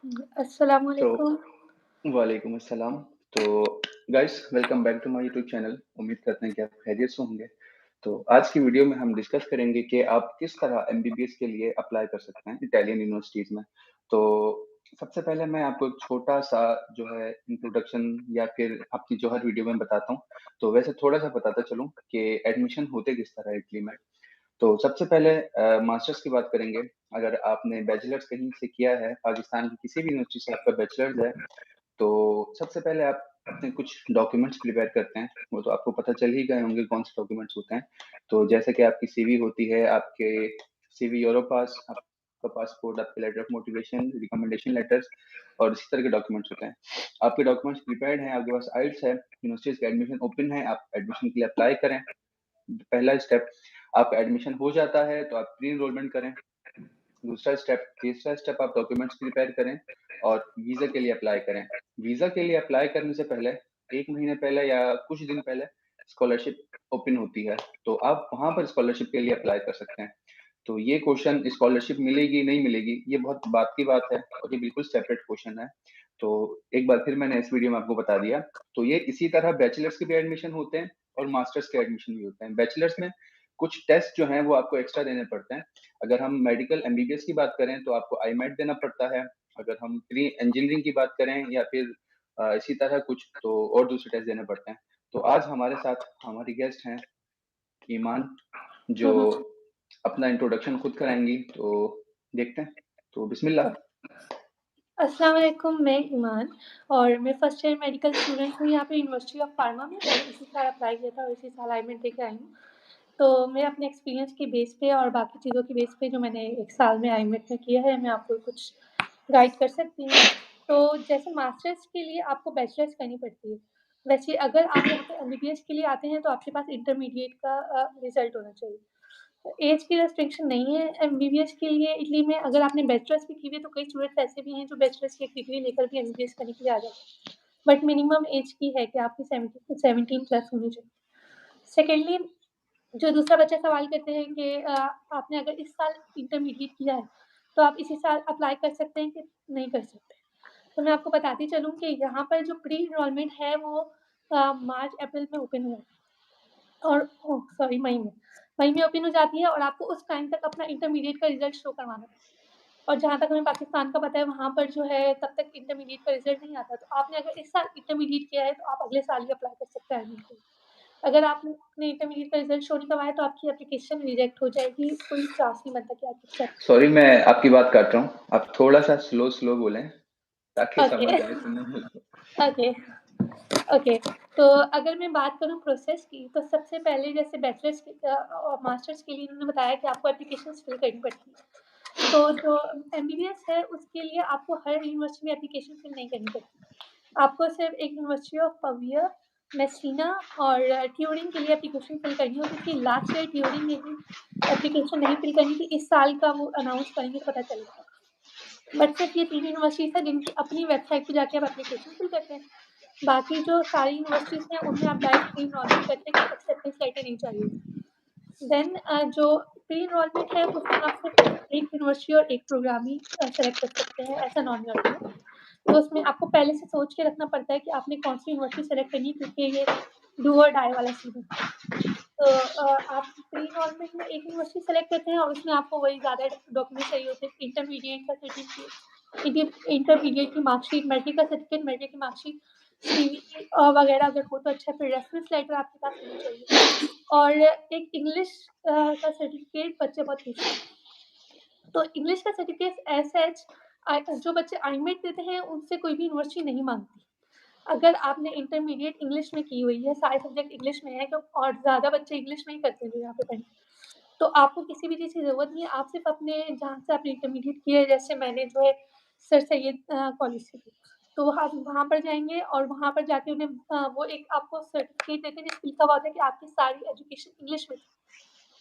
अस्सलाम तो वालेकुम। वालेकुम अस्सलाम। तो guys welcome back to my YouTube channel. उम्मीद करते हैं कि आप खैरियत से होंगे। तो आज की वीडियो में हम डिस्कस करेंगे कि आप किस तरह एमबीबीएस के लिए अप्लाई कर सकते हैं इटालियन यूनिवर्सिटीज़ में। तो सबसे पहले मैं आपको एक छोटा-सा जो है इंट्रोडक्शन या फिर आपकी जो हर वीडियो में बताता हूँ। तो वैसे थोड़ा-सा बताता चलूँ कि एडमिशन होते किस तरह है इटली में। तो सबसे पहले मास्टर्स की बात करेंगे। अगर आपने बैचलर्स कहीं से किया है, पाकिस्तान की किसी भी यूनिवर्सिटी से आपका बैचलर्स है, तो सबसे पहले आप अपने कुछ डॉक्यूमेंट्स प्रिपेयर करते हैं। वो तो आपको पता चल ही गए होंगे कौन से डॉक्यूमेंट्स होते हैं। तो जैसे कि आपकी सीवी होती है, आपके सीवी यूरोपास, आपका पासपोर्ट, आपके letter of motivation, recommendation letters और इसी तरह के डॉक्यूमेंट्स होते हैं। आपके डॉक्यूमेंट्स प्रिपेयर्ड हैं, आपके पास आइल्स है, यूनिवर्सिटीज़ का एडमिशन ओपन है, आप एडमिशन के लिए अप्लाई करें। पहला स्टेप आपका एडमिशन हो जाता है, तो आप प्री एनरोलमेंट करें। तीसरा स्टेप आप डॉक्यूमेंट्स प्रिपेयर करें और वीज़ा के लिए अप्लाई करें। वीज़ा के लिए अप्लाई करने से पहले 1 महीने पहले या कुछ दिन पहले स्कॉलरशिप ओपन होती है, तो आप वहाँ पर स्कॉलरशिप के लिए अप्लाई कर सकते हैं। तो ये क्वेश्चन स्कॉलरशिप मिलेगी, नहीं मिलेगी, ये बहुत बात की बात है और ये बिल्कुल सेपरेट क्वेश्चन है। तो एक बार फिर मैंने इस वीडियो में आपको बता दिया। तो ये इसी तरह बैचलर्स के भी एडमिशन होते हैं और मास्टर्स के एडमिशन भी होते हैं। बैचलर्स में कुछ टेस्ट जो हैं वो आपको एक्स्ट्रा देने पड़ते हैं। अगर हम मेडिकल एमबीबीएस की बात करें तो आपको आईमेट देना पड़ता है। अगर हम प्री इंजीनियरिंग की बात करें या फिर इसी तरह कुछ तो और दूसरे टेस्ट देने पड़ते हैं। तो आज हमारे साथ हमारी गेस्ट हैं ईमान, जो हुँ, हुँ। अपना इंट्रोडक्शन खुद कराएँगी, तो देखते हैं। तो बिस्मिल्लाह। अस्सलाम वालेकुम, मैं ईमान और मैं फर्स्ट ईयर मेडिकल स्टूडेंट हूँ यहाँ पे यूनिवर्सिटी ऑफ पार्मा में। मैंने इसी साल अप्लाई किया था और इसी साल आईमेट देके आई हूँ। तो मैं अपने एक्सपीरियंस के बेस पे और बाकी चीज़ों के बेस पे जो मैंने 1 साल में आईमेट में किया है, मैं आपको कुछ गाइड कर सकती हूँ। तो जैसे मास्टर्स के लिए आपको बैचलर्स करनी पड़ती है। वैसे अगर आप यहाँ पे एमबीबीएस के लिए आते हैं, तो आपके पास इंटरमीडिएट का रिज़ल्ट होना चाहिए। ऐज की रिस्ट्रिक्शन नहीं है एमबीबीएस के लिए इटली में। अगर आपने बैचलर्स भी की हुई है, तो कई स्टूडेंट्स ऐसे भी हैं जो बैचलर्स की एक डिग्री लेकर भी एमबीबीएस करने के लिए आ जाते हैं। बट मिनिमम ऐज की है कि आपकी 17 प्लस होनी चाहिए। सेकेंडली, जो दूसरा बच्चा सवाल करते हैं कि आपने अगर इस साल इंटरमीडिएट किया है, तो आप इसी साल अप्लाई कर सकते हैं कि नहीं कर सकते? तो मैं आपको बताती चलूँ कि यहाँ पर जो प्री एनरोलमेंट है वो मार्च-अप्रैल में ओपन हुआ है। और ओह! सॉरी, मई में ओपन हो जाती है और आपको उस टाइम तक अपना इंटरमीडिएट का रिज़ल्ट शो करवाना है। और जहाँ तक हमें पाकिस्तान का पता है, वहाँ पर जो है तब तक इंटरमीडिएट का रिज़ल्ट नहीं आता। तो आपने अगर इस साल इंटरमीडिएट किया है, तो आप अगले साल ही अप्लाई कर सकते हैं एडमिट के लिए। अगर आपने इंटरमीडिएट का रिज़ल्ट शो नहीं करवाया, तो आपकी एप्लीकेशन रिजेक्ट हो जाएगी, कोई चांस नहीं बनता कि आप एक्सेप्ट। सॉरी मैं आपकी बात काट रहा हूँ। आप थोड़ा-सा स्लो-स्लो बोलें, ताकि ओके, समझ आए सुनने में हमको। Okay, okay. तो अगर मैं बात करूँ प्रोसेस की, तो सबसे पहले जैसे बैचलर्स की और मास्टर्स के लिए इन्होंने बताया कि आपको एप्लीकेशंस फिल करनी पड़ती है। तो जो एमबीबीएस है, उसके लिए आपको हर यूनिवर्सिटी में एप्लीकेशन फिल नहीं करनी पड़ती। आपको सिर्फ़ एक यूनिवर्सिटी ऑफ पविया, मेसिना और ट्यूरिंग के लिए एप्लीकेशन फिल करनी होगी, क्योंकि लास्ट ईयर ट्यूरिंग ने भी एप्लीकेशन नहीं फिल करनी थी। इस साल का वो अनाउंस करेंगे तो पता चलेगा। बट सिर्फ़ ये 3 यूनिवर्सिटीज़ हैं जिनकी अपनी वेबसाइट पे जाके आप एप्लीकेशन फिल करते हैं। बाकी जो सारी यूनिवर्सिटीज़ हैं, उनमें आप डायरेक्ट प्री एनरोलमेंट करते हैं कि एक्सेप्टेंस लेटर नहीं चाहिए। देन जो प्री एनरोलमेंट है, उसमें आप सिर्फ़ एक यूनिवर्सिटी और एक प्रोग्राम ही सेलेक्ट कर सकते हैं एज़ अ नॉन-यूरोपियन। तो उसमें आपको पहले से सोच के रखना पड़ता है कि आपने कौन-सी यूनिवर्सिटी सेलेक्ट करनी है, क्योंकि ये डू और डाई वाला सीन है। तो आप प्री एनरोलमेंट में एक यूनिवर्सिटी सेलेक्ट करते हैं और उसमें आपको वही ज़्यादा डॉक्यूमेंट चाहिए होते हैं, इंटरमीडिएट का सर्टिफिकेट, इंटरमीडिएट की मार्कशीट, मैट्रिक का सर्टिफिकेट, मैट्रिक की मार्कशीट, सीवी वगैरह अगर हो तो अच्छा, फिर रेफरेंस लेटर आपके पास होनी चाहिए और एक इंग्लिश का सर्टिफिकेट बच्चे बहुत पूछते हैं। तो इंग्लिश का सर्टिफिकेट एज़ सच जो बच्चे आईमेट देते हैं, उनसे कोई भी यूनिवर्सिटी नहीं माँगती। अगर आपने इंटरमीडिएट इंग्लिश में की हुई है, सारे सब्जेक्ट इंग्लिश में हैं, तो और ज़्यादा बच्चे इंग्लिश में ही करते हैं जो यहाँ पे पढ़ते हैं। तो आपको किसी भी चीज़ की ज़रूरत नहीं है, आप सिर्फ़ अपने जहाँ से आपने इंटरमीडिएट किया है, जैसे मैंने जो है सर सैयद कॉलेज से की। तो आप वहाँ पर जाएँगे और वहाँ पर जाके उन्हें वो एक आपको सर्टिफिकेट देते हैं जिसमें लिखा हुआ होता है कि आपकी सारी एजुकेशन इंग्लिश में थी।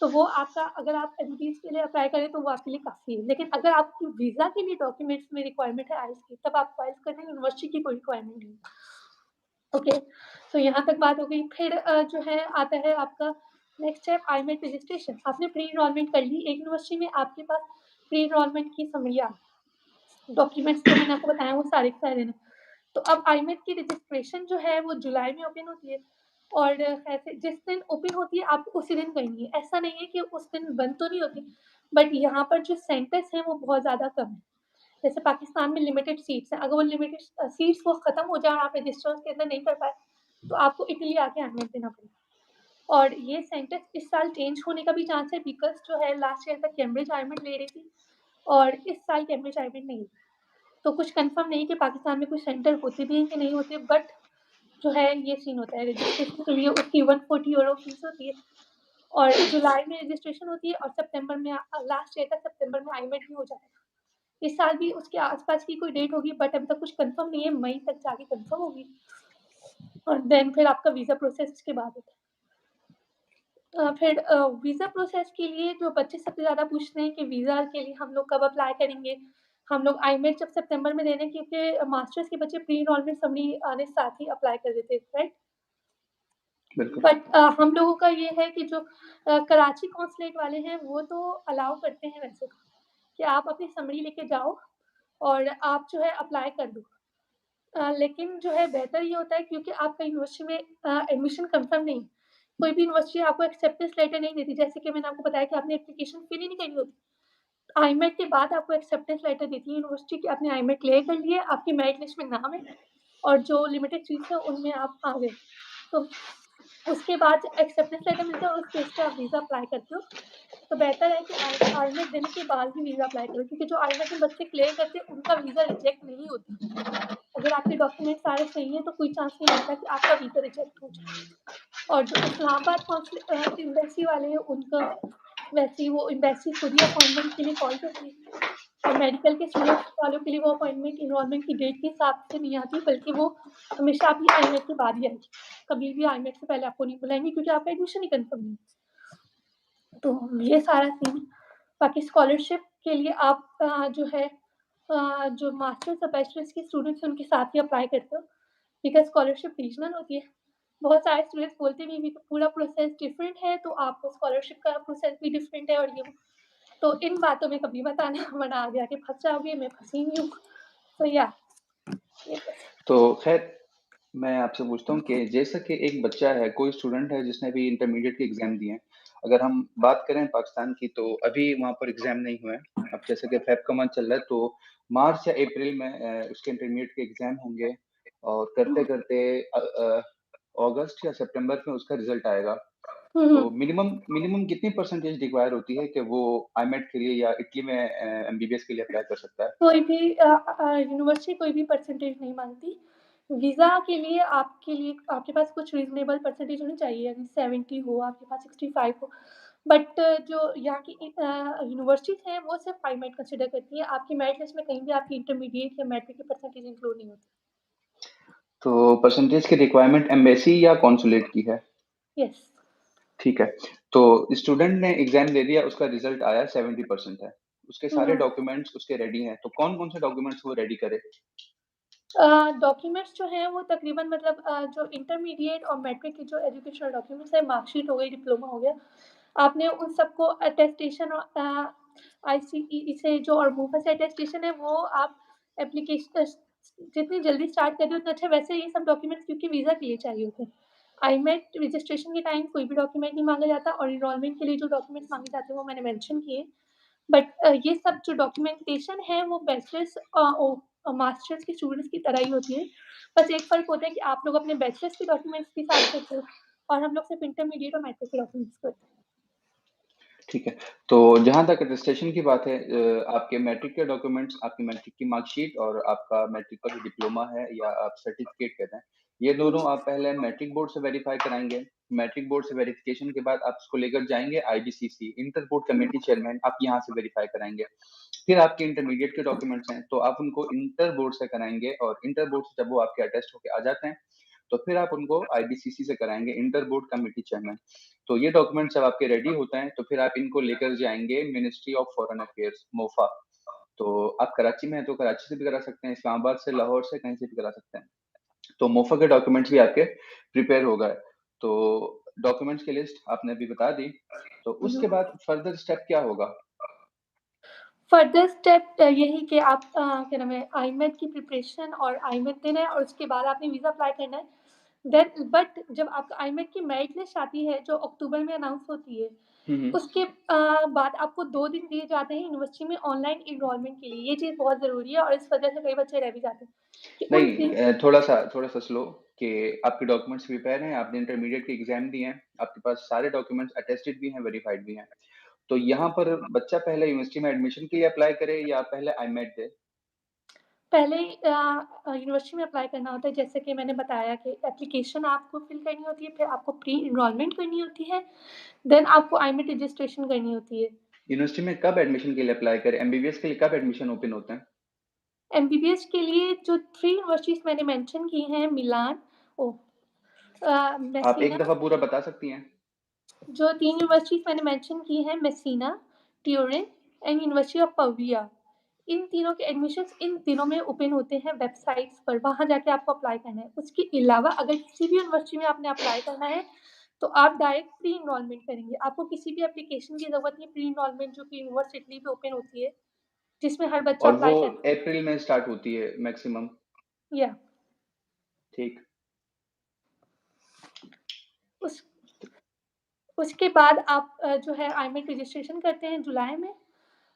तो वो आपका, अगर आप एमबीबीएस के लिए अप्लाई करें तो वो आपके लिए काफ़ी है। लेकिन अगर आपकी वीज़ा के लिए डॉक्यूमेंट्स में रिक्वायरमेंट है आईएलटीएस की, तब आप आईएलटीएस कर दें, यूनिवर्सिटी की कोई रिक्वायरमेंट नहीं है। ओके, तो यहाँ तक बात हो गई। फिर जो है आता है आपका नेक्स्ट स्टेप, आईमेट रजिस्ट्रेशन। आपने प्री एनरोलमेंट कर ली एक यूनिवर्सिटी में, आपके पास प्री एनरोलमेंट की समरी आ गई। डॉक्यूमेंट्स जो मैंने आपको बताया वो सारे के सारे देने। तो अब आईमेट की रजिस्ट्रेशन जो है वो जुलाई में ओपन होती है और ऐसे जिस दिन ओपन होती है आप उसी दिन करेंगे। ऐसा नहीं है कि उस दिन बंद तो नहीं होती, बट यहाँ पर जो सेंटर्स हैं वो बहुत ज़्यादा कम है। जैसे पाकिस्तान में लिमिटेड सीट्स हैं, अगर वो लिमिटेड सीट्स वो खत्म हो जाए और आप रजिस्टर्स के अंदर नहीं कर पाए, तो आपको इटली आके आईमेट देना पड़ेगा। और ये सेंटर्स इस साल चेंज होने का भी चांस है, बिकॉज़ जो है लास्ट ईयर तक कैम्ब्रिज आईमेट ले रही थी और इस साल कैम्ब्रिज आईमेट नहीं है। तो कुछ कन्फर्म नहीं कि पाकिस्तान में कुछ सेंटर होते भी हैं कि नहीं होते, बट जो है ये सीन होता है। रजिस्ट्रेशन के लिए उसकी 140 यूरो फीस होती है और जुलाई में रजिस्ट्रेशन होती है और सितंबर में लास्ट ईयर तक सितंबर में आईमेट भी हो जाएगा। इस साल भी उसके आस-पास की कोई डेट होगी, बट अभी तक कुछ कन्फर्म नहीं है, मई तक जाके कन्फर्म होगी और देन फिर आपका वीज़ा प्रोसेस उसके बाद होता है। फिर वीज़ा प्रोसेस के लिए जो बच्चे सबसे ज़्यादा पूछते हैं कि वीज़ा के लिए हम लोग कब अप्लाई करेंगे? हम लोग आईमेट जब सितंबर में दे रहे हैं क्योंकि मास्टर्स के बच्चे प्री एनरोलमेंट सबमिट आने साथ ही अप्लाई कर देते हैं, राइट? बिल्कुल। बट हम लोगों का ये है कि जो कराची कॉन्सुलेट वाले हैं वो तो अलाउ करते हैं वैसे तो, कि आप अपनी समरी लेके जाओ और आप जो है अप्लाई कर दो। लेकिन जो है बेहतर ये होता है क्योंकि आपका यूनिवर्सिटी में एडमिशन कन्फर्म नहीं है। कोई भी यूनिवर्सिटी आपको एक्सेप्टेंस लेटर नहीं देती, जैसे कि मैंने आपको बताया कि आपने एप्लीकेशन फिल ही नहीं करी होती। आईमेट के बाद आपको एक्सेप्टेंस लेटर देती है यूनिवर्सिटी कि आपने आईमेट क्लियर कर लिया है, आपकी मेरिट लिस्ट में नाम है और जो लिमिटेड सीट्स हैं उनमें आप आ गए। तो उसके बाद एक्सेप्टेंस लेटर मिलता है और उस बेस पे आप वीज़ा अप्लाई करते हो। तो बेहतर है कि आईमेट देने के बाद ही वीज़ा अप्लाई करो क्योंकि जो आईमेट में बच्चे क्लियर करते हैं उनका वीज़ा रिजेक्ट नहीं होता। अगर आपके डॉक्यूमेंट सारे सही हैं तो कोई चांस नहीं रहता कि आपका वीज़ा रिजेक्ट हो जाए। और जो इस्लामाबाद एम्बेसी वाले हैं उनका वैसे ही वो एम्बेसी खुद ही अपॉइंटमेंट के लिए कॉल करती है और मेडिकल के स्टूडेंट्स वालों के लिए वो अपॉइंटमेंट एनरोलमेंट की डेट के हिसाब से नहीं आती, बल्कि वो हमेशा आपकी आईमेट के बाद ही आएगी। कभी भी आईमेट से पहले आपको नहीं बुलाएँगे क्योंकि आपका एडमिशन ही कन्फर्म नहीं है। तो ये सारा सीन। बाकी स्कॉलरशिप के लिए आप जो है जो मास्टर्स और बैचलर्स के स्टूडेंट्स हैं उनके साथ ही अप्लाई करते हो, बिकॉज़ स्कॉलरशिप रीजनल होती है। बहुत सारे स्टूडेंट्स बोलते भी हैं कि पूरा प्रोसेस डिफरेंट है, तो आपको स्कॉलरशिप का प्रोसेस भी डिफरेंट है और ये वो। तो इन बातों में कभी मत आना वरना आगे आके फँस जाओगे, मैं फँसी हुई हूँ। तो या ये बस। तो ख़ैर मैं आपसे पूछता हूँ कि जैसा कि एक बच्चा है, कोई स्टूडेंट है जिसने अभी इंटरमीडिएट के एग्ज़ाम दिए हैं। अगर हम बात करें पाकिस्तान की तो अभी वहाँ पर एग्ज़ाम नहीं हुए हैं। अब जैसे कि फ़ेब का मंथ चल रहा है तो मार्च या अप्रैल में उसके इंटरमीडिएट के एग्ज़ाम होंगे और करते-करते अगस्त या सितंबर में उसका रिज़ल्ट आएगा। हुँ, तो हुँ। मिनिमम मिनिमम कितनी परसेंटेज रिक्वायर होती है कि वो आईमेट के लिए या इटली में एमबीबीएस के लिए अप्लाई कर सकता है? कोई भी यूनिवर्सिटी कोई भी परसेंटेज नहीं माँगती। वीज़ा के लिए आपके पास कुछ रीज़नेबल परसेंटेज होनी चाहिए, यानी 70 हो, आपके पास 65 हो। बट जो यहाँ की यूनिवर्सिटीज़ हैं, वो सिर्फ़ आईमेट कंसिडर करती हैं। आपकी मेरिट लिस्ट में कहीं भी आपकी इंटरमीडिएट या मैट्रिक की परसेंटेज इंक्लूड नहीं होती। तो परसेंटेज की रिक्वायरमेंट एम्बेसी या कॉन्सुलेट की है? यस। ठीक है। तो स्टूडेंट ने एग्ज़ाम दे दिया, उसका रिज़ल्ट आया 70% है। उसके हुँ, सारे हुँ। डॉक्यूमेंट्स उसके रेडी हैं, तो कौन-कौन से डॉक्यूमेंट्स वो रेडी करे? डॉक्यूमेंट्स जो हैं वो तकरीबन मतलब जो इंटरमीडिएट और मैट्रिक के जो एजुकेशनल डॉक्यूमेंट्स हैं, मार्कशीट हो गई, डिप्लोमा हो गया, आपने उन सबको अटेस्टेशन आईसीईई से जो और मुफा से अटेस्टेशन है वो आप एप्लीकेशन जितनी जल्दी स्टार्ट कर दें उतना अच्छा। वैसे ये सब डॉक्यूमेंट्स क्योंकि वीज़ा के लिए चाहिए होते हैं। आईमेट रजिस्ट्रेशन के टाइम कोई भी डॉक्यूमेंट नहीं माँगा जाता और एनरोलमेंट के लिए जो डॉक्यूमेंट्स माँगे जाते हैं वो मैंने मेंशन किए। बट ये सब जो डॉक्यूमेंटेशन है वो बैचलर्स मास्टर्स के स्टूडेंट्स की तरह ही होती है। बस एक फ़र्क होता है कि आप लोग अपने बैचलर्स के डॉक्यूमेंट्स के साथ करते हो और हम लोग सिर्फ़ इंटरमीडिएट और मैट्रिक के डॉक्यूमेंट्स करते हैं। ठीक है। तो जहाँ तक अटेस्टेशन की बात है आपके मैट्रिक के डॉक्यूमेंट्स, आपकी मैट्रिक की मार्कशीट और आपका मैट्रिक का जो डिप्लोमा है या आप सर्टिफ़िकेट कहते हैं, ये हुँ, दोनों हुँ। आप पहले मैट्रिक बोर्ड से वेरीफ़ाई कराएँगे। मैट्रिक बोर्ड से वेरिफ़िकेशन के बाद आप उसको लेकर जाएँगे IBCC, inter board committee chairman, आप यहाँ से वेरीफ़ाई कराएँगे। फिर आपके इंटरमीडिएट के डॉक्यूमेंट्स हैं, तो आप उनको इंटर बोर्ड से कराएँगे और इंटर बोर्ड से जब वो आपके अटेस्ट होके आ जाते हैं, तो फिर आप उनको आईबीसीसी से कराएँगे, इंटर बोर्ड कमिटी चेयरमैन। तो ये डॉक्यूमेंट्स जब आपके रेडी होते हैं, तो फिर आप इनको लेकर जाएँगे ministry of foreign affairs MOFA. तो आप कराची में हैं, तो कराची से भी करा सकते हैं, इस्लामाबाद से, लाहौर से, कहीं से भी करा सकते हैं। तो मोफा के डॉक्यूमेंट्स भी आपके प्रिपेयर हो गए। तो डॉक्यूमेंट्स की लिस्ट आपने अभी बता दी, तो हुँ, उसके हुँ। बाद फर्दर स्टेप क्या होगा? फर्दर स्टेप यही कि आप क्या नाम है आईमेट की प्रिपरेशन और आईमेट देना है और उसके बाद आपने वीज़ा अप्लाई करना है। देन बट जब आपका आईमेट की मेरिट लिस्ट आती है जो अक्टूबर में अनाउंस होती है, हुँ, हुँ। उसके बाद आपको 2 दिन दिए जाते हैं यूनिवर्सिटी में ऑनलाइन एनरोलमेंट के लिए। ये चीज़ बहुत ज़रूरी है और इस वजह से कई बच्चे रह भी जाते हैं कि उन नहीं दिन थोड़ा-सा स्लो कि आपके डॉक्यूमेंट्स प्रिपेयर हैं, आपने इंटरमीडिएट के एग्ज़ाम दिए हैं, आपके पास सारे डॉक्यूमेंट्स अटेस्टेड भी हैं, वेरिफाइड भी हैं। तो यहाँ पर बच्चा पहले यूनिवर्सिटी में एडमिशन के लिए अप्लाई करे या पहले आईमेट दे? पहले यूनिवर्सिटी में अप्लाई करना होता है जैसे कि मैंने बताया कि एप्लीकेशन आपको फिल करनी होती है, फिर आपको प्री एनरोलमेंट करनी होती है, देन आपको आईमेट रजिस्ट्रेशन करनी होती है। यूनिवर्सिटी में कब एडमिशन के लिए अप्लाई करें? एमबीबीएस के लिए कब एडमिशन ओपन होते हैं? एमबीबीएस के लिए जो 3 यूनिवर्सिटीज़ मैंने मेंशन की हैं मिलान ओह! आप एक मेसिना दफ़ा पूरा बता सकती हैं? जो 3 यूनिवर्सिटीज़ मैंने मेंशन की हैं Messina, Turin and university of Pavia. इन तीनों के एडमिशन्स इन दिनों में ओपन होते हैं वेबसाइट्स पर, वहाँ जाके आपको अप्लाई करना है। उसके अलावा अगर किसी भी यूनिवर्सिटी में आपने अप्लाई करना है, तो आप डायरेक्ट प्री एनरोलमेंट करेंगे। आपको किसी भी एप्लीकेशन की ज़रूरत नहीं है, प्री एनरोलमेंट जो कि यूनिवर्सिटी पे ओपन होती है, जिसमें हर बच्चा और वो अप्लाई कर अप्रैल में स्टार्ट होती है मैक्सिमम, या ठीक। उस उसके बाद आप जो है आईमेट रजिस्ट्रेशन करते हैं जुलाई में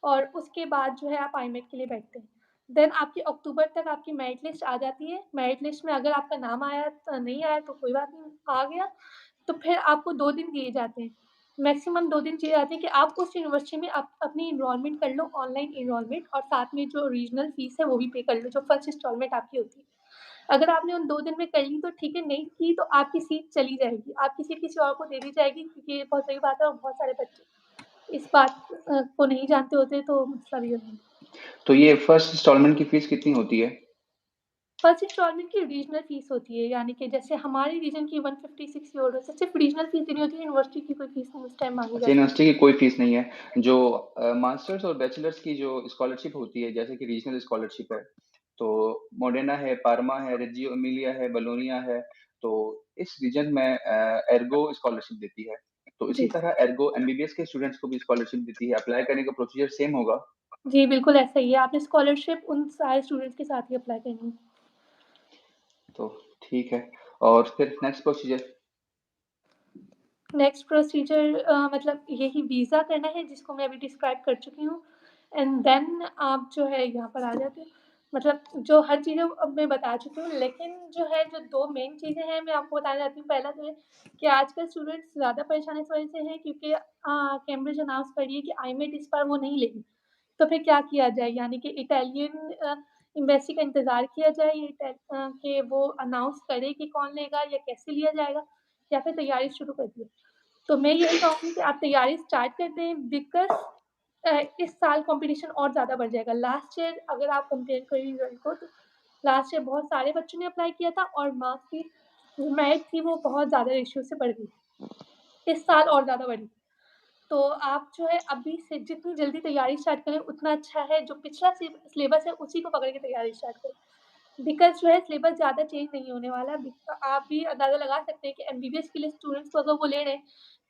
और उसके बाद जो है आप आईमेट के लिए बैठते हैं। देन आपकी अक्टूबर तक आपकी मेरिट लिस्ट आ जाती है। मेरिट लिस्ट में अगर आपका नाम आया नहीं आया तो कोई बात नहीं, आ गया तो फिर आपको 2 दिन दिए जाते हैं। मैक्सिमम 2 दिन दिए जाते हैं कि आप उस यूनिवर्सिटी में आप अपनी एनरोलमेंट कर लो, ऑनलाइन एनरोलमेंट और साथ में जो रीजनल फीस है वो भी पे कर लो, जो फर्स्ट इंस्टॉलमेंट आपकी होती है। अगर आपने उन 2 दिन में कर ली तो ठीक है, नहीं की तो आपकी सीट चली जाएगी। आपकी सीट किसी और को दे दी जाएगी क्योंकि ये बहुत सही बात है और बहुत सारे बच्चे इस बात को नहीं जानते होते तो मसला भी हो तो ये फर्स्ट इंस्टॉलमेंट की फीस कितनी होती है? फर्स्ट इंस्टॉलमेंट की रीजनल फीस होती है, यानी कि जैसे हमारे रीजन की 156 यूरो से सिर्फ रीजनल फीस देनी होती है, यूनिवर्सिटी की कोई फीस नहीं उस टाइम माँगी अच्छा, जाती। यूनिवर्सिटी की कोई फीस नहीं है। जो मास्टर्स और बैचलर्स की जो स्कॉलरशिप होती है, जैसे कि रीजनल स्कॉलरशिप है, तो मोडेना है, पार्मा है, रेजियो एमिलिया है, बोलोनिया है, तो इस रीजन में एर्गो स्कॉलरशिप देती है। तो इसी जी। तरह एर्गो एमबीबीएस के स्टूडेंट्स को भी स्कॉलरशिप देती है। अप्लाई करने का प्रोसीजर सेम होगा? जी, बिल्कुल ऐसा ही है, आपने स्कॉलरशिप उन सारे स्टूडेंट्स के साथ ही अप्लाई करनी है। तो ठीक है और फिर नेक्स्ट प्रोसीजर? नेक्स्ट प्रोसीजर मतलब यही वीज़ा करना है जिसको मैं अभी डिस्क्राइब कर चुकी हूँ एंड देन आप जो है यहाँ पर आ जाते हो। मतलब जो हर चीज़ें अब मैं बता चुकी हूँ लेकिन जो है जो 2 मेन चीज़ें हैं मैं आपको बताना चाहती हूँ। पहला तो है कि आजकल स्टूडेंट्स ज़्यादा परेशान इस वज़ह से हैं क्योंकि कैम्ब्रिज अनाउंस कर रही है कि आईमेट इस बार वो नहीं लेगी। तो फिर क्या किया जाए? यानी कि इटालियन एम्बेसी का इंतज़ार किया जाए कि वो अनाउंस करे कि कौन लेगा या कैसे लिया जाएगा या फिर तैयारी शुरू कर दी। तो मैं यही कहूँगी कि आप तैयारी स्टार्ट कर दें बिकॉज़ इस साल कॉम्पिटिशन और ज़्यादा बढ़ जाएगा। लास्ट ईयर अगर आप कंपेयर करें रिज़ल्ट को तो लास्ट ईयर बहुत सारे बच्चों ने अप्लाई किया था और मार्क्स की जो मेरिट थी वो बहुत ज़्यादा रेशियो से बढ़ गई। इस साल और ज़्यादा बढ़ी। तो आप जो है अभी से जितनी जल्दी तैयारी स्टार्ट करें उतना अच्छा है। जो पिछला सिलेबस है उसी को पकड़ के तैयारी स्टार्ट करें। बिकॉज़ जो है सिलेबस ज़्यादा चेंज नहीं होने वाला। आप भी अंदाज़ा लगा सकते हैं कि एमबीबीएस के लिए स्टूडेंट्स को अगर वो ले रहे हैं,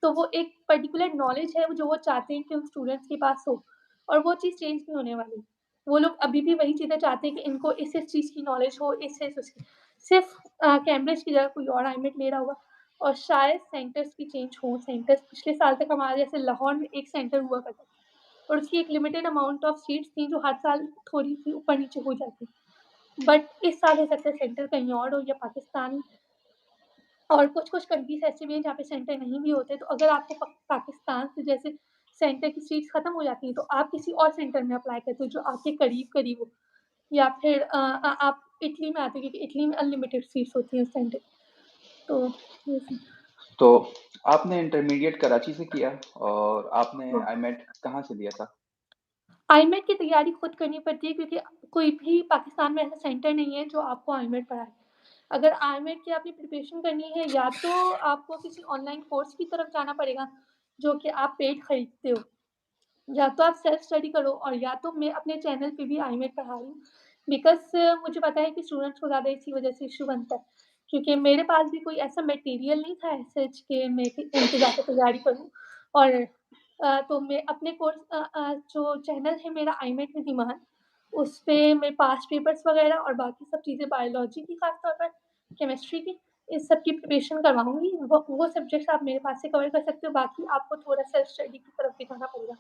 तो वो एक पर्टिकुलर नॉलेज है जो वो चाहते हैं कि उन स्टूडेंट्स के पास हो और वो चीज़ चेंज नहीं होने वाली। वो लोग अभी भी वही चीज़ें चाहते हैं कि इनको इस चीज़ की नॉलेज हो, इस उसकी। सिर्फ़ कैम्ब्रिज की जगह कोई और आईमेट ले रहा होगा और शायद सेंटर्स भी चेंज हों। सेंटर्स पिछले साल तक हमारे जैसे लाहौर में एक सेंटर हुआ करता था और उसकी एक लिमिटेड अमाउंट ऑफ सीट्स थी जो हर साल थोड़ी-सी ऊपर-नीचे हो जाती। बट इस साल हो सकता है सेंटर कहीं और हो या पाकिस्तान और कुछ-कुछ कंट्रीज़ ऐसी भी हैं जहाँ पे सेंटर नहीं भी होते, तो अगर आपको पाकिस्तान से जैसे सेंटर की सीट्स खत्म हो जाती हैं, तो आप किसी और सेंटर में अप्लाई करते हो जो आपके करीब-करीब हो या फिर आप इटली में आते हो क्योंकि इटली में अनलिमिटेड सीट्स होती हैं उस सेंटर तो वैसे तो आपने इंटरमीडिएट कराची से किया और आपने आईमेट कहाँ से दिया था? आईमेट की तैयारी खुद करनी पड़ती है क्योंकि कोई भी पाकिस्तान में ऐसा सेंटर नहीं है जो आपको आईमेट पढ़ाए। अगर आईमेट की आपने प्रिपरेशन करनी है या तो आपको किसी ऑनलाइन कोर्स की तरफ जाना पड़ेगा, जो कि आप पेड खरीदते हो, या तो आप सेल्फ स्टडी करो और या तो मैं अपने चैनल पे भी आईमेट पढ़ा रही हूँ। बिकॉज़ मुझे पता है कि स्टूडेंट्स को ज़्यादा इसी वज़ह से इश्यू बनता है, क्योंकि मेरे पास भी कोई ऐसा मटेरियल नहीं था एज़ सच कि मैं कहीं पे जाके तैयारी करूँ और तो मैं अपने कोर्स जो चैनल है मेरा आईमेट विद ईमान, उसपे मैं पास्ट पेपर्स वगैरह और बाकी सब चीज़ें बायोलॉजी की ख़ास तौर पर, केमिस्ट्री की, इस सब की प्रिपरेशन करवाऊँगी। वो सब्जेक्ट्स आप मेरे पास से कवर कर सकते हो, बाकी आपको थोड़ा सेल्फ स्टडी की तरफ भी जाना पड़ेगा।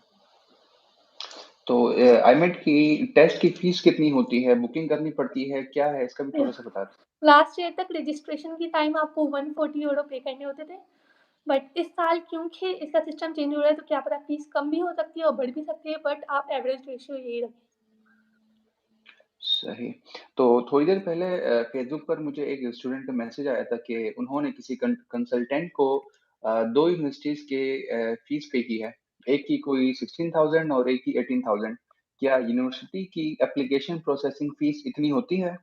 तो आईमेट की टेस्ट की फीस कितनी होती है? बुकिंग करनी पड़ती है? क्या है? इसका भी थोड़ा-सा बता दें। लास्ट ईयर तक रजिस्ट्रेशन के टाइम आपको 140 यूरो पे करने होते थे, बट इस साल क्योंकि इसका सिस्टम चेंज हो रहा है, तो क्या पता फीस कम भी हो सकती है और बढ़ भी सकती है, बट आप एवरेज रेशियो यही रखें। सही। तो थोड़ी देर पहले फ़ेसबुक पर मुझे एक स्टूडेंट का मैसेज आया था कि उन्होंने किसी कंसल्टेंट को 2 यूनिवर्सिटीज़ के फ़ीस पे की है। एक की कोई 16,000 और एक की 18,000। क्या यूनिवर्सिटी की एप्लीकेशन प्रोसेसिंग फ़ीस इतनी होती है?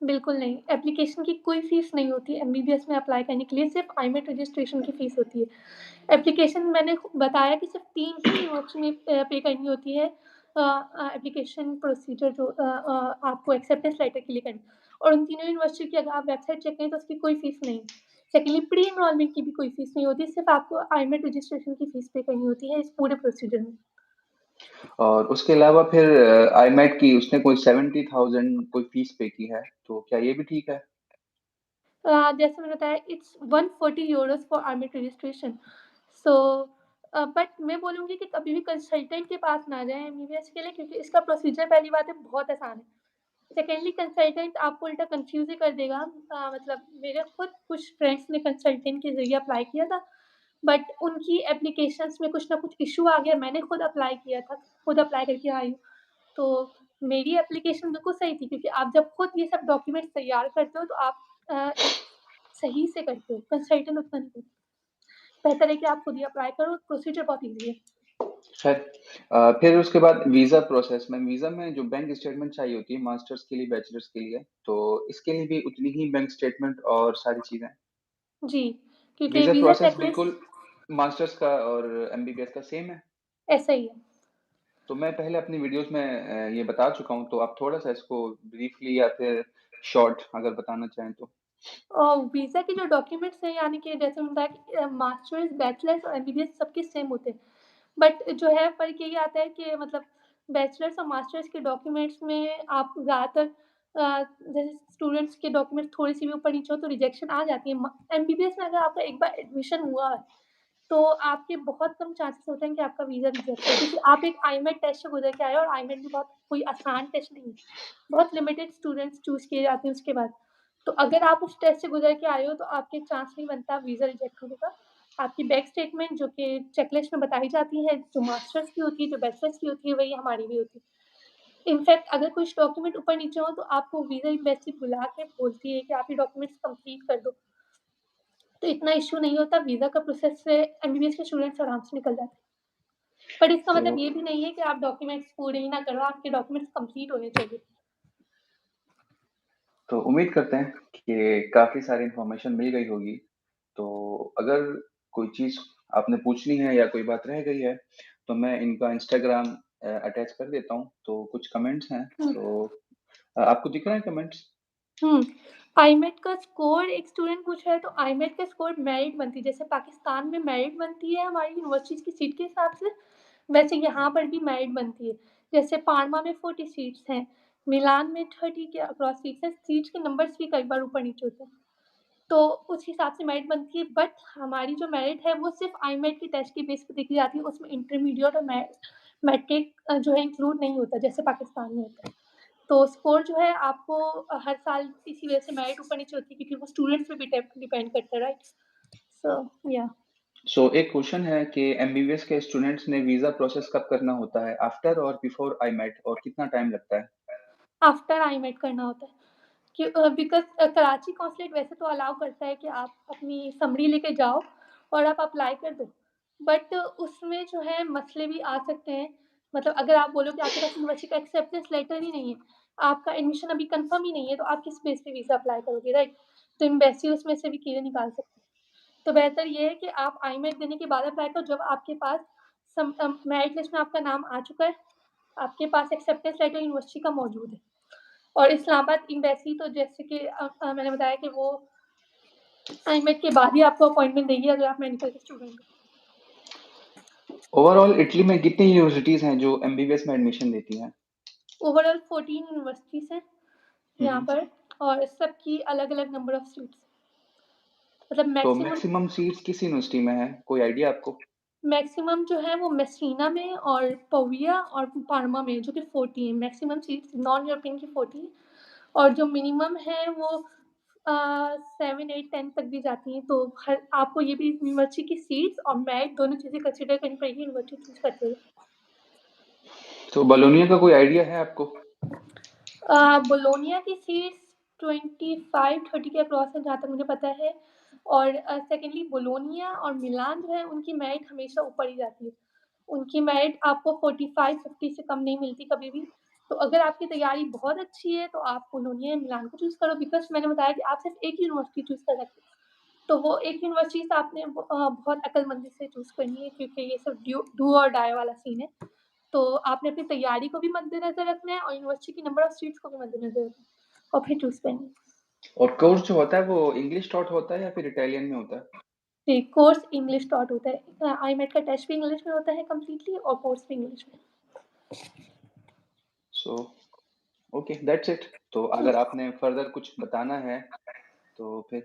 बिल्कुल नहीं, एप्लीकेशन की कोई फ़ीस नहीं होती एमबीबीएस में अप्लाई करने के लिए, सिर्फ़ आईमेट रजिस्ट्रेशन की फ़ीस होती है। एप्लीकेशन मैंने बताया कि सिर्फ़ 3 ही यूनिवर्सिटी में पे करनी होती है एप्लीकेशन प्रोसीजर जो आपको एक्सेप्टेंस लेटर के लिए करनी और उन तीनों यूनिवर्सिटी की अगर आप वेबसाइट चेक करें तो उसकी कोई फ़ीस नहीं है। सेकंडली प्री एनरोलमेंट की भी कोई फ़ीस नहीं होती, सिर्फ़ आपको आईमेट रजिस्ट्रेशन की फ़ीस पे करनी होती है इस पूरे प्रोसीजर में। और उसके अलावा फिर आईमेट की उसने कोई 70,000 कोई फ़ीस पे की है, तो क्या ये भी ठीक है? जैसे मैंने बताया it's 140 euros for army registration. So but मैं बोलूँगी कि कभी भी कंसल्टेंट के पास ना जाएँ एमबीबीएस के लिए क्योंकि इसका प्रोसीजर पहली बात है बहुत आसान है। सेकेंडली कंसल्टेंट आपको उल्टा कन्फ्यूज़ ही कर देगा मतलब मेरे खुद कुछ फ्रेंड्स ने कंसल्टेंट के ज़रिए अप्लाई किया था, बट उनकी एप्लीकेशंस में कुछ ना कुछ इश्यू आ गया। मैंने खुद अप्लाई किया था, खुद अप्लाई करके आई हूँ। तो मेरी एप्लीकेशन बिल्कुल सही थी क्योंकि आप जब खुद ये सब डॉक्यूमेंट्स तैयार करते हो तो आप एक सही से करते हो, कंसल्टेंट उतना नहीं करता। बेहतर है कि आप खुद ही अप्लाई करो, प्रोसीजर बहुत ईज़ी है। खैर फिर उसके बाद वीज़ा प्रोसेस में वीज़ा में जो बैंक स्टेटमेंट चाहिए होती है मास्टर्स के लिए, बैचलर्स के लिए, तो इसके लिए भी उतनी ही बैंक स्टेटमेंट और सारी चीज़ें? जी, क्योंकि वीज़ा वीज़ा प्रोसेस बिल्कुल चेकलिस्ट मास्टर्स का और एमबीबीएस का सेम है? ऐसा ही है। तो मैं पहले अपनी वीडियोज़ में ये बता चुका हूँ, तो आप थोड़ा-सा इसको ब्रीफली या फिर शॉर्ट अगर बताना चाहें तो? वीज़ा के जो डॉक्यूमेंट्स हैं यानी कि जैसे मैंने बताया कि मास्टर्स, बैचलर्स और एमबीबीएस सबके सेम होते हैं। बट जो है फ़र्क यही आता है कि मतलब बैचलर्स और मास्टर्स के डॉक्यूमेंट्स में आप ज़्यादातर जैसे स्टूडेंट्स के डॉक्यूमेंट्स थोड़ी-सी भी ऊपर-नीचे हो तो रिजेक्शन आ जाती है। म एमबीबीएस में अगर आपका एक बार एडमिशन हुआ है, तो आपके बहुत कम चांसेस होते हैं कि आपका वीज़ा रिजेक्ट हो क्योंकि आप एक आईमेट टेस्ट से गुज़र के आए हो और आईमेट भी बहुत कोई आसान टेस्ट नहीं है। बहुत लिमिटेड स्टूडेंट्स चूज़ किए जाते हैं उसके बाद। तो अगर आप उस टेस्ट से गुज़र के आए हो तो आपके चांस नहीं बनता वीज़ा रिजेक्ट होने का। आपकी बैक स्टेटमेंट जो कि चेकलिस्ट में बताई जाती है, जो मास्टर्स की होती है, जो बैचलर्स की होती है, वही हमारी भी होती है। इनफैक्ट अगर कुछ डॉक्यूमेंट ऊपर-नीचे हो तो आपको वीज़ा एम्बेसी बुला के बोलती है कि आप ये डॉक्यूमेंट्स कंप्लीट कर दो। तो इतना इश्यू नहीं होता, वीज़ा का प्रोसेस से एमबीबीएस के स्टूडेंट्स आराम से निकल जाते हैं। पर इसका तो मतलब ये भी नहीं है कि आप डॉक्यूमेंट्स पूरे ही ना करो, आपके डॉक्यूमेंट्स कंप्लीट होने चाहिए। तो उम्मीद करते हैं कि काफ़ी सारी इन्फॉर्मेशन मिल गई होगी। तो अगर कोई चीज़ आपने पूछनी है या कोई बात रह गई है, तो मैं इनका इंस्टाग्राम अटैच कर देता हूँ। तो कुछ कमेंट्स हैं, हुँ, तो आपको दिख रहे हैं कमेंट्स? हुँ। आईमेट का स्कोर एक स्टूडेंट पूछ रहा है तो आईमेट का स्कोर मेरिट बनती है, जैसे पाकिस्तान में मेरिट बनती है हमारी यूनिवर्सिटीज़ की सीट के हिसाब से, वैसे यहाँ पर भी मेरिट बनती है। जैसे पार्मा में 40 सीट्स हैं, मिलान में 30 के अक्रॉस सीट्स हैं, सीट्स के नंबर्स भी कई बार ऊपर-नीचे होते हैं। तो उस हिसाब से मेरिट बनती है बट हमारी जो मेरिट है वो सिर्फ़ आईमेट की टेस्ट के बेस पे देखी जाती है, उसमें इंटरमीडिएट और मैट्रिक जो है इंक्लूड नहीं होता जैसे पाकिस्तान में होता है। तो स्कोर जो है आपको हर साल इसी वजह से मेरिट ऊपर-नीचे होती है क्योंकि वो स्टूडेंट्स पे भी डिपेंड करता है, राइट? सो या सो एक क्वेश्चन है कि एमबीबीएस के स्टूडेंट्स ने वीज़ा प्रोसेस कब करना होता है? आफ्टर और बिफोर आईमेट और कितना टाइम लगता है? आफ्टर आईमेट करना होता है कि बिकॉज़ कराची कॉन्सुलेट वैसे तो अलाउ करता है कि आप अपनी समरी लेके जाओ और आप अप्लाई कर दो। बट उसमें जो है मसले भी आ सकते हैं। मतलब अगर आप बोलो कि आपके पास यूनिवर्सिटी का एक्सेप्टेंस लेटर ही नहीं है, आपका एडमिशन अभी कन्फर्म ही नहीं है, तो आप किस बेस पे वीज़ा अप्लाई करोगे, राइट? तो एम्बेसी उसमें से भी कीड़े निकाल सकती है। तो बेहतर ये है कि आप आईमेट देने के बाद अप्लाई करो जब आपके पास मेरिट लिस्ट में आपका नाम आ चुका है, आपके पास एक्सेप्टेंस लेटर यूनिवर्सिटी का मौजूद है। और इस्लामाबाद एम्बेसी तो जैसे कि मैंने बताया कि वो आईमेट के बाद ही आपको अपॉइंटमेंट देगी अगर आप मेडिकल के स्टूडेंट हो। ओवरऑल इटली में कितनी यूनिवर्सिटीज़ हैं जो एमबीबीएस में एडमिशन देती हैं? ओवरऑल 14 यूनिवर्सिटीज़ हैं हुँ, यहाँ हुँ। पर और सबकी अलग-अलग नंबर ऑफ सीट्स मतलब तो मैक्सिमम मैक्सिमम सीट्स किस यूनिवर्सिटी में है? कोई आइडिया आपको? मैक्सिमम जो है वो मेसिना में और पविया और पार्मा में जो कि 40 है मैक्सिमम सीट्स नॉन यूरोपियन की 40 और जो मिनिमम है वो 7, 8, 10 तक भी जाती हैं। तो हर आपको ये भी यूनिवर्सिटी की सीट्स और मेरिट दोनों चीज़ें कंसिडर करनी पड़ेगी यूनिवर्सिटी चूज़ करते हुए। तो बोलोनिया का कोई आइडिया है आपको? बोलोनिया की सीट्स 25-30 के अक्रॉस है जहाँ तक मुझे पता है और सेकेंडली बोलोनिया और मिलान जो है उनकी मेरिट हमेशा ऊपर ही जाती है। उनकी मेरिट आपको 45-50 से कम नहीं मिलती कभी भी। तो अगर आपकी तैयारी बहुत अच्छी है तो आप बोलोनिया या मिलान को चूज़ करो बिकॉज़ मैंने बताया कि आप सिर्फ़ एक ही यूनिवर्सिटी चूज़ कर सकते हो। तो वो एक यूनिवर्सिटी से आपने बहुत अक्लमंदी से चूज़ करनी है क्योंकि ये सब डू और डाई वाला सीन है। तो आपने अपनी तैयारी को भी मद्देनज़र रखना है और यूनिवर्सिटी की नंबर ऑफ सीट्स को भी मद्देनज़र रखना है और फिर चूज़ करनी है। और कोर्स जो होता है वो इंग्लिश टॉट होता है या फिर इटालियन में होता है? जी, कोर्स इंग्लिश टॉट होता है। आईमेट का टेस्ट भी इंग्लिश में होता है कंप्लीटली और कोर्स भी इंग्लिश में। So okay that's it. तो अगर आपने फर्दर कुछ बताना है तो फिर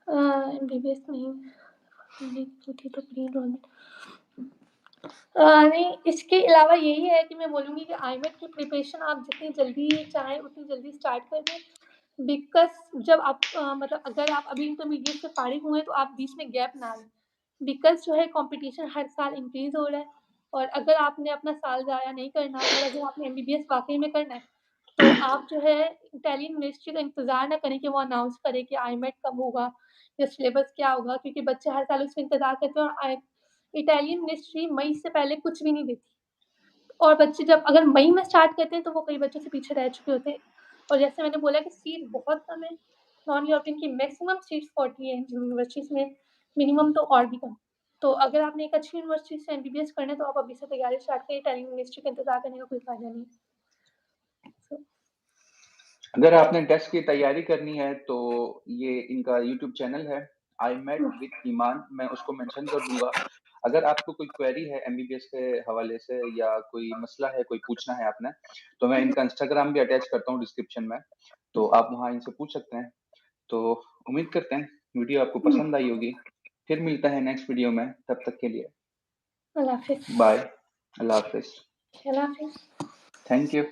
एमबीबीएस नहीं, नहीं की थी तो प्री एनरोलमेंट नहीं, इसके अलावा यही है कि मैं बोलूँगी कि आईमेट की प्रिपरेशन आप जितनी जल्दी चाहें उतनी जल्दी स्टार्ट कर दें। बिकॉज़ जब आप मतलब अगर आप अभी इंटरमीडिएट से फारिग हुए तो आप बीच में गैप ना लें। बिकॉज़ जो है कॉम्पिटिशन हर साल इंक्रीज़ हो रहा है और अगर आपने अपना साल ज़ाया नहीं करना और अगर आपने एमबीबीएस वाक़ई में करना है, तो आप जो है इटालियन मिनिस्ट्री का इंतज़ार ना करें कि वो अनाउंस करे कि आईमेट कब होगा या सिलेबस क्या होगा क्योंकि बच्चे हर साल उसका इंतज़ार करते हैं और इटालियन मिनिस्ट्री मई से पहले कुछ भी नहीं देती और बच्चे जब अगर मई में स्टार्ट करते हैं तो वो कई बच्चों से पीछे रह चुके होते हैं और जैसे मैंने बोला कि सीट बहुत कम है, नॉन यूरोपियन की मैक्सिमम सीट्स 40 है यूनिवर्सिटीज़ में, मिनिमम तो और भी कम। तो अगर आपने एक अच्छी यूनिवर्सिटी से एमबीबीएस करना है तो आप अभी से तैयारी स्टार्ट करिए, इटालियन मिनिस्ट्री का इंतज़ार करने का कोई फ़ायदा नहीं है। सो अगर आपने टेस्ट की तैयारी करनी है तो ये इनका यूट्यूब चैनल है आई मेट विद ईमान, मैं उसको मेंशन कर दूँगा। अगर आपको कोई क्वेरी है एमबीबीएस के हवाले से या कोई मसला है, कोई पूछना है आपने, तो मैं इनका इंस्टाग्राम भी अटैच करता हूँ डिस्क्रिप्शन में, तो आप वहाँ इनसे पूछ सकते हैं। तो उम्मीद करते हैं वीडियो आपको पसंद आई होगी। फिर मिलता है नेक्स्ट वीडियो में, तब तक के लिए अल्लाह हाफ़िज़। बाय, अल्लाह हाफ़िज़। अल्लाह हाफ़िज़। Thank you.